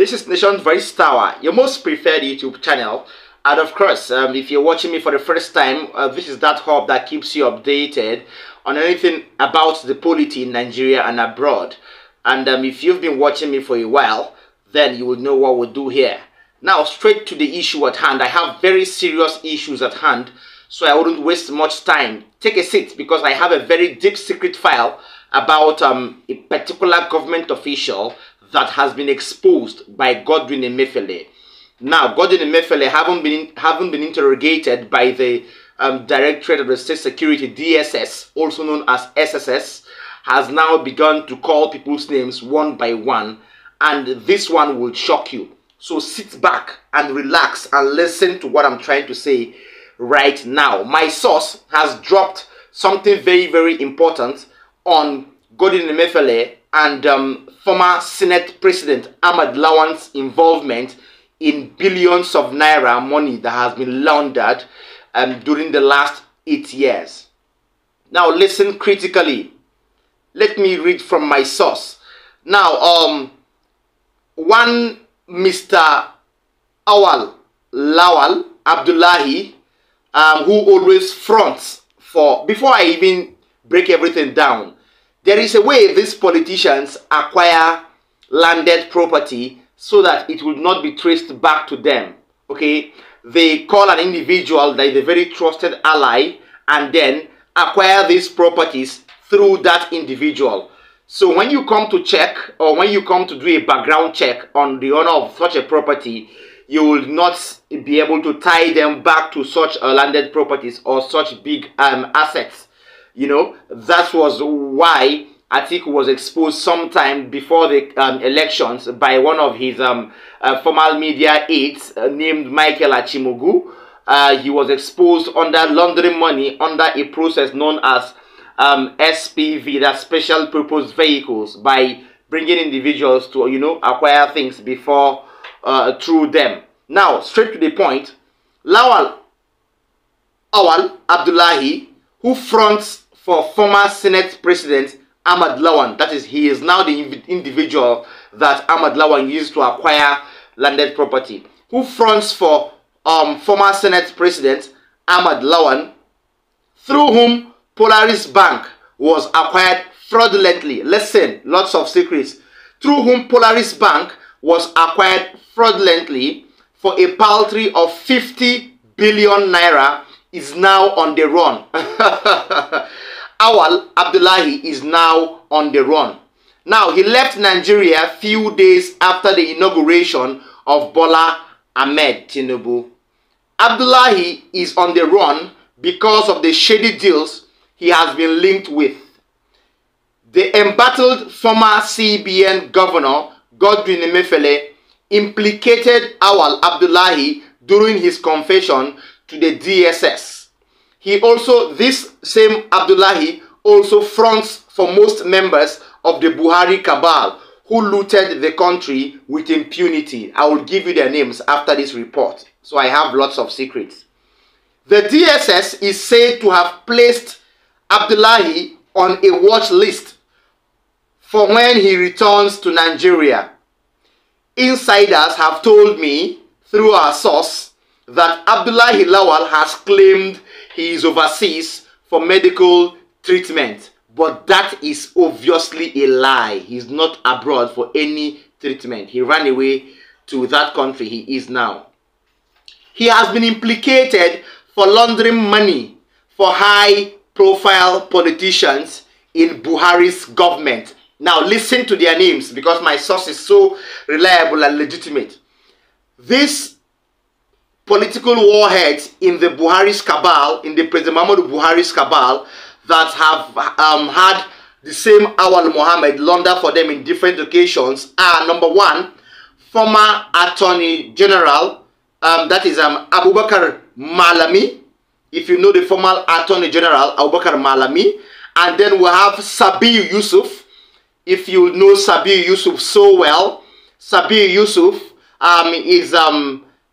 This is Nation's Voice Tower, your most preferred YouTube channel. And of course, if you're watching me for the first time, this is that hub that keeps you updated on anything about the polity in Nigeria and abroad. And if you've been watching me for a while, then you will know what we'll do here. Now, straight to the issue at hand. I have very serious issues at hand, so I wouldn't waste much time. Take a seat, because I have a very deep secret file about a particular government official that has been exposed by Godwin Emiefele. Now, Godwin Emiefele haven't been interrogated by the Directorate of the State Security, DSS, also known as SSS, has now begun to call people's names one by one, and this one will shock you. So sit back and relax and listen to what I'm trying to say right now. My source has dropped something very, very important on Godwin Emiefele and former Senate President Ahmad Lawan's involvement in billions of naira money that has been laundered during the last 8 years. Now listen critically. Let me read from my source. Now, one Mr. Lawal Abdullahi, who always fronts for, before I even break everything down, there is a way these politicians acquire landed property so that it will not be traced back to them. Okay, they call an individual that is a very trusted ally and then acquire these properties through that individual. So when you come to check, or when you come to do a background check on the owner of such a property, you will not be able to tie them back to such landed properties or such big assets. You know, that was why Atiku was exposed sometime before the elections by one of his former media aides named Michael Achimogu. He was exposed under laundering money under a process known as SPV, that special purpose vehicles, by bringing individuals to, you know, acquire things before through them. Now, straight to the point, Lawal Abdullahi, who fronts for former Senate President Ahmad Lawan, that is, he is now the individual that Ahmad Lawan used to acquire landed property, who fronts for former Senate President Ahmad Lawan, through whom Polaris Bank was acquired fraudulently. Listen, lots of secrets. Through whom Polaris Bank was acquired fraudulently for a paltry of 50 billion naira, is now on the run. Awal Abdullahi is now on the run. Now, he left Nigeria a few days after the inauguration of Bola Ahmed Tinubu. Abdullahi is on the run because of the shady deals he has been linked with. The embattled former CBN governor Godwin Emiefele implicated Awal Abdullahi during his confession to the DSS. This same Abdullahi also fronts for most members of the Buhari cabal who looted the country with impunity. I will give you their names after this report, so I have lots of secrets. The DSS is said to have placed Abdullahi on a watch list for when he returns to Nigeria. Insiders have told me through our source that Abdullahi Lawal has claimed he is overseas for medical treatment, but that is obviously a lie. He's not abroad for any treatment. He ran away to that country he is now. He has been implicated for laundering money for high-profile politicians in Buhari's government. Now listen to their names, because my source is so reliable and legitimate. These political warheads in the Buhari's cabal, in the President Muhammadu Buhari's cabal, that have had the same Awal Mohammed launder for them in different occasions are: number one, former Attorney General, that is Abubakar Malami. If you know the former Attorney General Abubakar Malami, and then we have Sabiu Yusuf. If you know Sabiu Yusuf so well, Sabiu Yusuf is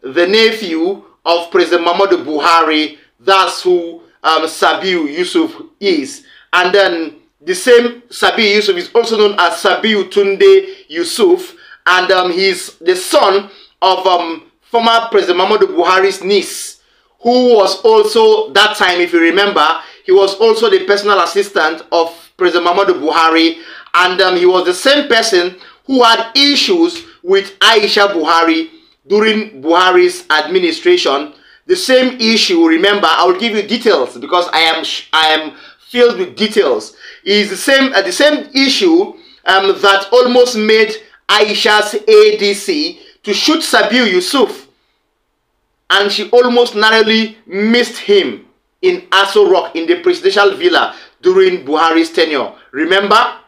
the nephew of President Muhammadu Buhari. That's who Sabiu Yusuf is. And then the same Sabiu Yusuf is also known as Sabiu Tunde Yusuf, and he's the son of former President Muhammadu Buhari's niece, who was also, that time, if you remember, he was also the personal assistant of President Muhammadu Buhari, and he was the same person who had issues with Aisha Buhari during Buhari's administration. The same issue, remember, I will give you details because I am filled with details. Is the same issue that almost made Aisha's ADC to shoot Sabiu Yusuf, and she almost narrowly missed him in Aso Rock in the presidential villa during Buhari's tenure. Remember?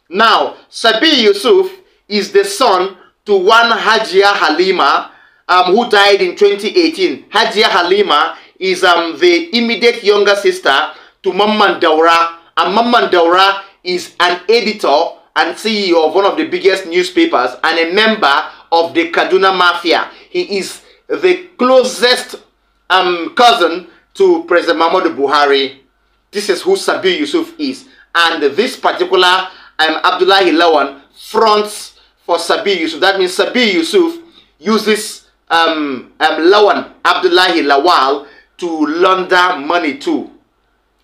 Now, Sabiu Yusuf is the son to one Hajia Halima, who died in 2018. Hajia Halima is the immediate younger sister to Mamman Daura, and Mamman Daura is an editor and CEO of one of the biggest newspapers and a member of the Kaduna Mafia. He is the closest cousin to President Muhammadu Buhari. This is who Sabiu Yusuf is, and this particular Abdullahi Lawan fronts for Sabiu Yusuf. That means Sabiu Yusuf uses Lawan Abdullahi Lawal to launder money too.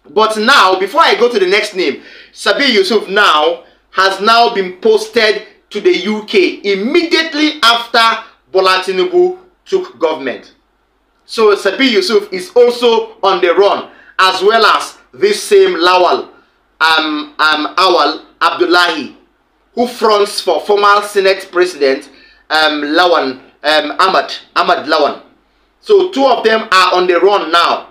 But now, before I go to the next name, Sabiu Yusuf now has now been posted to the UK immediately after Bola Tinubu took government. So Sabiu Yusuf is also on the run, as well as this same Lawal Awal Abdullahi, who fronts for former Senate President Lawan Ahmad Lawan. So two of them are on the run now.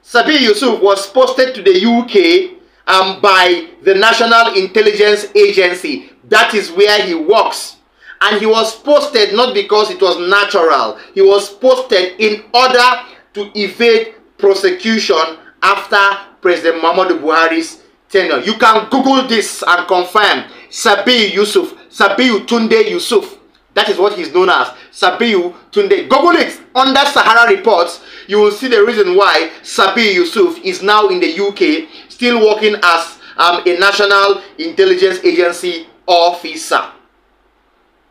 Sabiu Yusuf was posted to the UK by the National Intelligence Agency. That is where he works. And he was posted not because it was natural. He was posted in order to evade prosecution after President Muhammadu Buhari's tenure. You can Google this and confirm. Sabiu Yusuf, Sabiu Tunde Yusuf. That is what he's known as. Sabiu Tunde. Google it. Under Sahara Reports, you will see the reason why Sabiu Yusuf is now in the UK, still working as a National Intelligence Agency officer.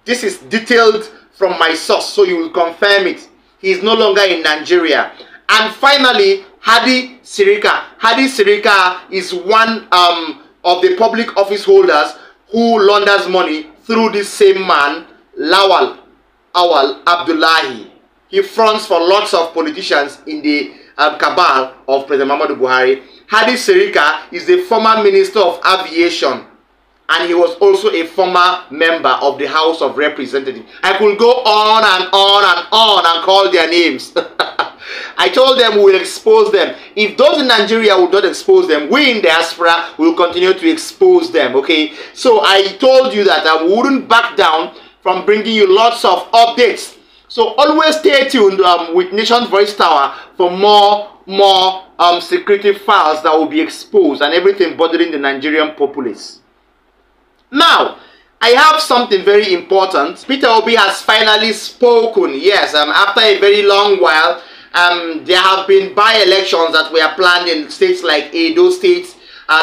This is detailed from my source, so you will confirm it. He is no longer in Nigeria. And finally, Hadi Sirika. Hadi Sirika is one of the public office holders who launders money through this same man, Lawal Awal Abdullahi. He fronts for lots of politicians in the cabal of President Muhammadu Buhari. Hadi Sirika is the former Minister of Aviation, and he was also a former member of the House of Representatives. I could go on and on and on and call their names. I told them we will expose them. If those in Nigeria will not expose them, we in diaspora will continue to expose them, okay? So I told you that I wouldn't back down from bringing you lots of updates. So always stay tuned with Nation's Voice Tower for more secretive files that will be exposed and everything bothering the Nigerian populace. Now, I have something very important. Peter Obi has finally spoken. Yes, after a very long while, there have been by-elections that were planned in states like Edo State,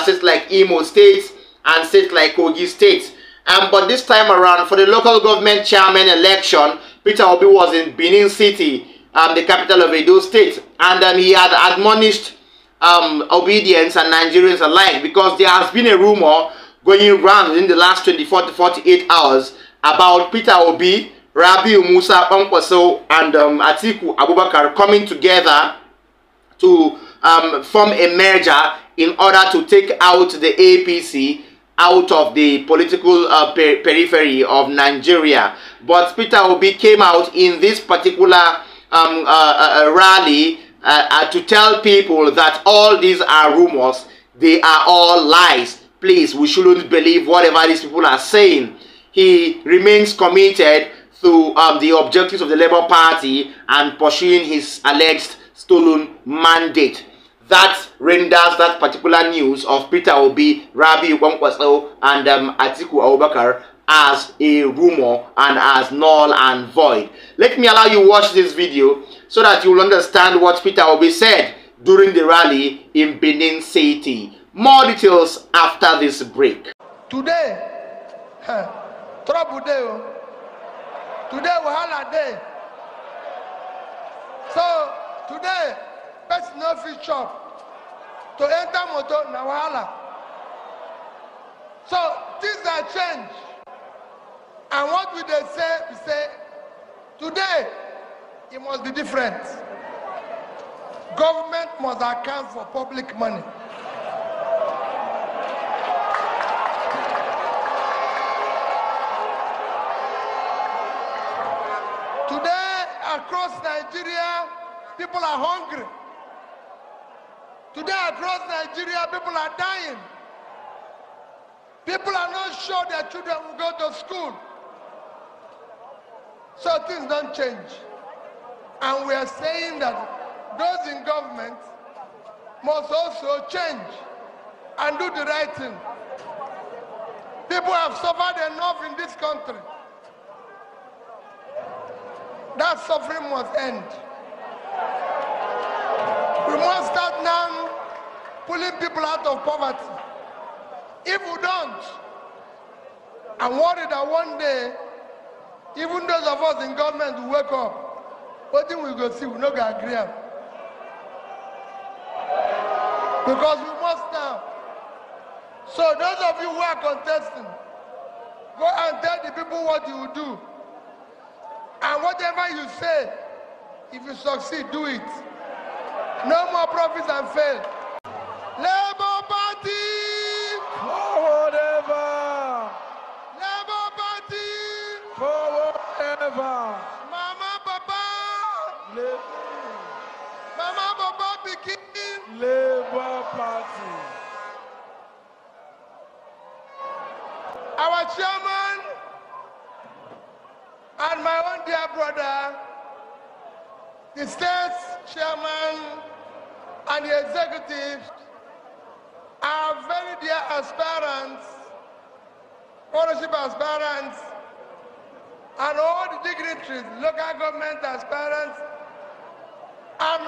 states like Imo State, and states like Kogi State. But this time around, for the local government chairman election, Peter Obi was in Benin City, the capital of Edo State, and he had admonished obedience and Nigerians alike, because there has been a rumor going around in the last 24 to 48 hours about Peter Obi, Rabiu Musa Kwankwaso, and Atiku Abubakar coming together to form a merger in order to take out the APC out of the political periphery of Nigeria. But Peter Obi came out in this particular rally to tell people that all these are rumors, they are all lies. Please, we shouldn't believe whatever these people are saying. He remains committed to the objectives of the Labour Party and pursuing his alleged stolen mandate. That renders that particular news of Peter Obi, Rabiu Kwankwaso, and Atiku Abubakar as a rumor and as null and void. Let me allow you watch this video so that you will understand what Peter Obi said during the rally in Benin City. More details after this break. Today, trouble day. Today wahala day. So today, person no fit chop. To enter motor na wahala. So things are changed. And what we they say, we say, today it must be different. Government must account for public money. Today, across Nigeria, people are hungry. Today, across Nigeria, people are dying. People are not sure their children will go to school. So things don't change. And we are saying that those in government must also change and do the right thing. People have suffered enough in this country. That suffering must end. We must start now pulling people out of poverty. If we don't, I'm worried that one day, even those of us in government will wake up. What thing we go see, we not going to agree. Because we must now. So those of you who are contesting, go and tell the people what you will do. And whatever you say, if you succeed, do it. No more profits and fail. Labour Party! Forward ever! Labour Party! Forward ever! Mama, Papa! Mama, Papa, begin! Labour Party! Our chairman and my own dear brother, the state chairman and the executives are very dear aspirants, scholarship aspirants, and all the dignitaries, local government aspirants, and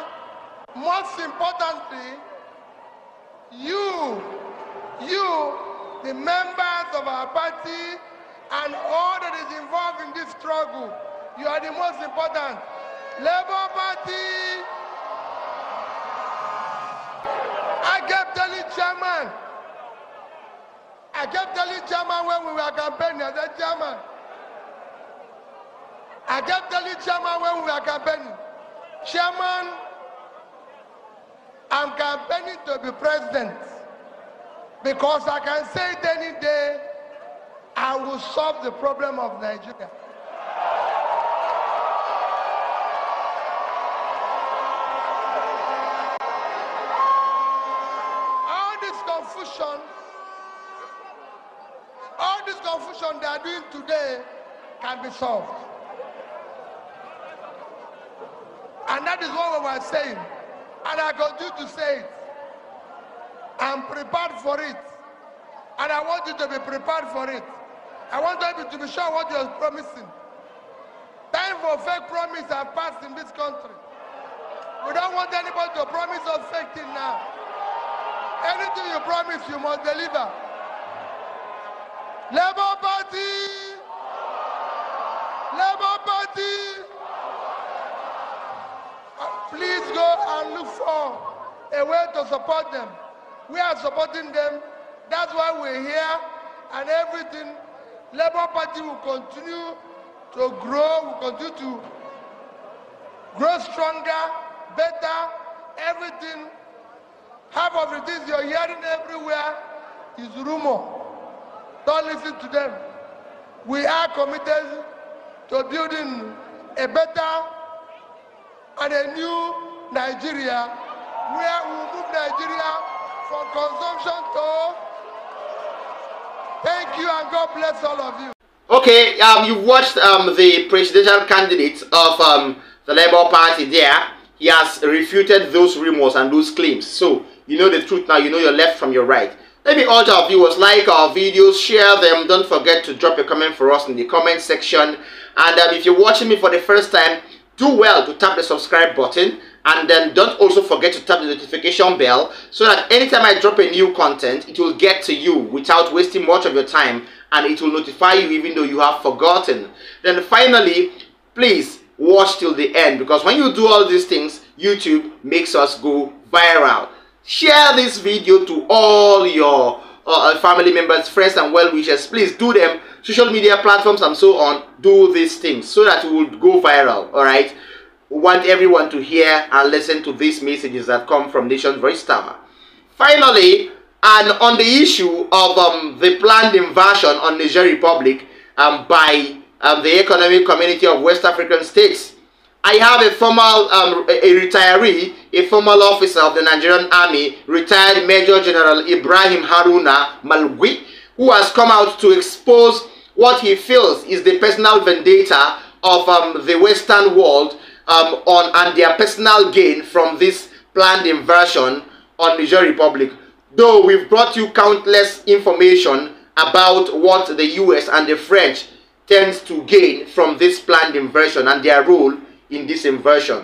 most importantly, you, the members of our party, and all that is involved in this struggle, you are the most important. Labour Party! I kept telling chairman when we were campaigning, I said, chairman, I kept telling chairman when we were campaigning, chairman, I'm campaigning to be president because I can say it any day, I will solve the problem of Nigeria. All this confusion they are doing today can be solved. And that is what we were saying. And I continue to say it. I'm prepared for it. And I want you to be prepared for it. I want you to be sure what you're promising. Time for fake promise has passed in this country. We don't want anybody to promise us fake thing now. Anything you promise, you must deliver. Labour Party! Labour Party! Please go and look for a way to support them. We are supporting them. That's why we're here. And everything, Labour Party will continue to grow, will continue to grow stronger, better, everything. Half of the things you're hearing everywhere is rumor. Don't listen to them. We are committed to building a better and a new Nigeria where we will move Nigeria from consumption to. Thank you and God bless all of you. Okay, you've watched the presidential candidate of the Labour Party there. He has refuted those rumors and those claims. So, you know the truth now, you know your left from your right. Let me urge our viewers, like our videos, share them. Don't forget to drop a comment for us in the comment section. And if you're watching me for the first time, do well to tap the subscribe button And then don't also forget to tap the notification bell so that anytime I drop a new content, it will get to you without wasting much of your time, and it will notify you even though you have forgotten. Then finally, please watch till the end, because when you do all these things, YouTube makes us go viral. Share this video to all your family members, friends and well-wishers. Please do them. Social media platforms and so on, do these things so that we will go viral. All right, we want everyone to hear and listen to these messages that come from Nation's Voice Tower. Finally, and on the issue of the planned invasion on Niger Republic by the Economic Community of West African States, I have a former a retiree, a former officer of the Nigerian Army, retired Major General Ibrahim Haruna Malgui, who has come out to expose what he feels is the personal vendetta of the Western world and their personal gain from this planned invasion on Niger Republic. Though we've brought you countless information about what the US and the French tends to gain from this planned invasion and their role in this invasion.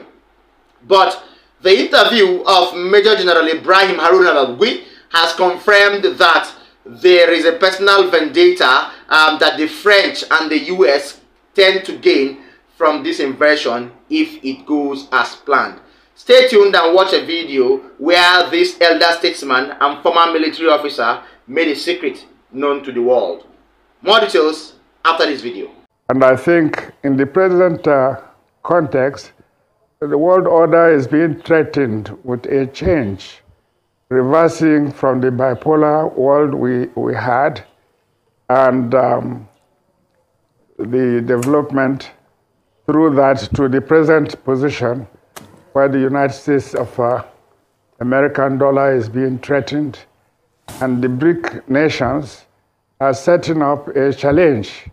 But the interview of Major General Ibrahim Haruna Malgui has confirmed that there is a personal vendetta that the French and the US tend to gain from this invasion if it goes as planned. Stay tuned and watch a video where this elder statesman and former military officer made a secret known to the world. More details after this video. And I think in the present context, the world order is being threatened with a change, reversing from the bipolar world we had, and the development through that to the present position where the United States of American dollar is being threatened, and the BRIC nations are setting up a challenge.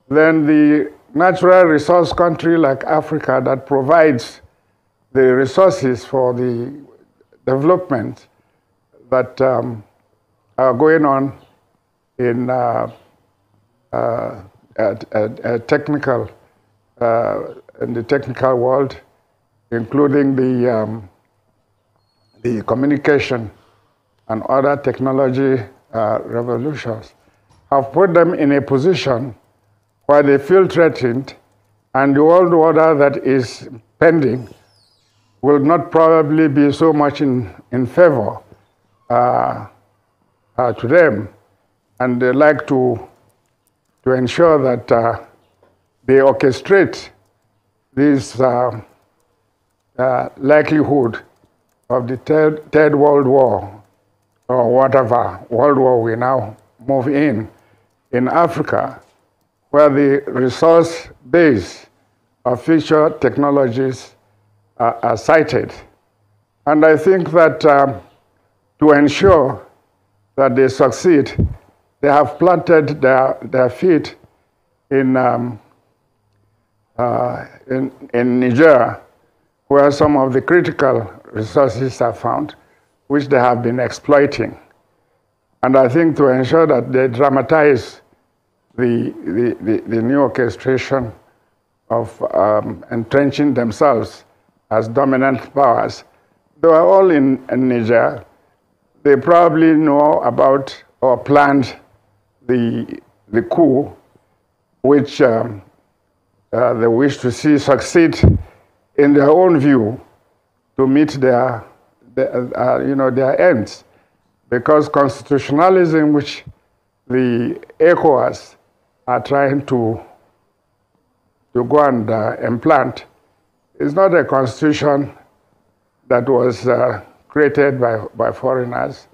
Then the natural resource country like Africa that provides the resources for the development that are going on in in the technical world, including the communication and other technology revolutions, have put them in a position where they feel threatened, and the world order that is pending will not probably be so much in favor to them, and they like to ensure that they orchestrate this likelihood of the third World War, or whatever World War we now move in Africa, where the resource base of future technologies are cited. And I think that to ensure that they succeed, they have planted their feet in Niger, where some of the critical resources are found, which they have been exploiting. And I think to ensure that they dramatize the new orchestration of entrenching themselves as dominant powers, they are all in Niger. They probably know about or planned the coup, which they wish to see succeed in their own view to meet their ends, because constitutionalism, which the ECOWAS are trying to go and implant, is not a constitution that was created by foreigners.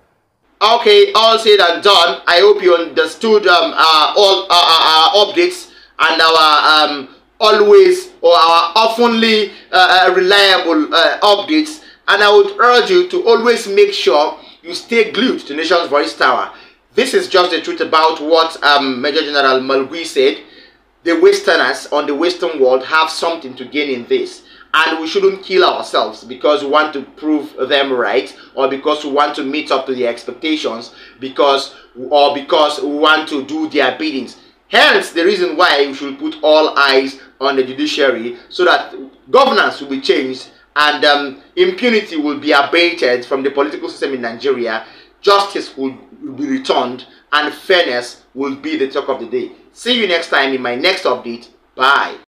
Okay, all said and done. I hope you understood all our updates and our always or our oftenly reliable updates. And I would urge you to always make sure you stay glued to Nation's Voice Tower. This is just the truth about what Major General Malgui said. The Westerners on the Western world have something to gain in this. And we shouldn't kill ourselves because we want to prove them right, or because we want to meet up to their expectations, or because we want to do their biddings. Hence, the reason why we should put all eyes on the judiciary, so that governance will be changed and impunity will be abated from the political system in Nigeria. Justice will be returned, and fairness will be the talk of the day. See you next time in my next update. Bye.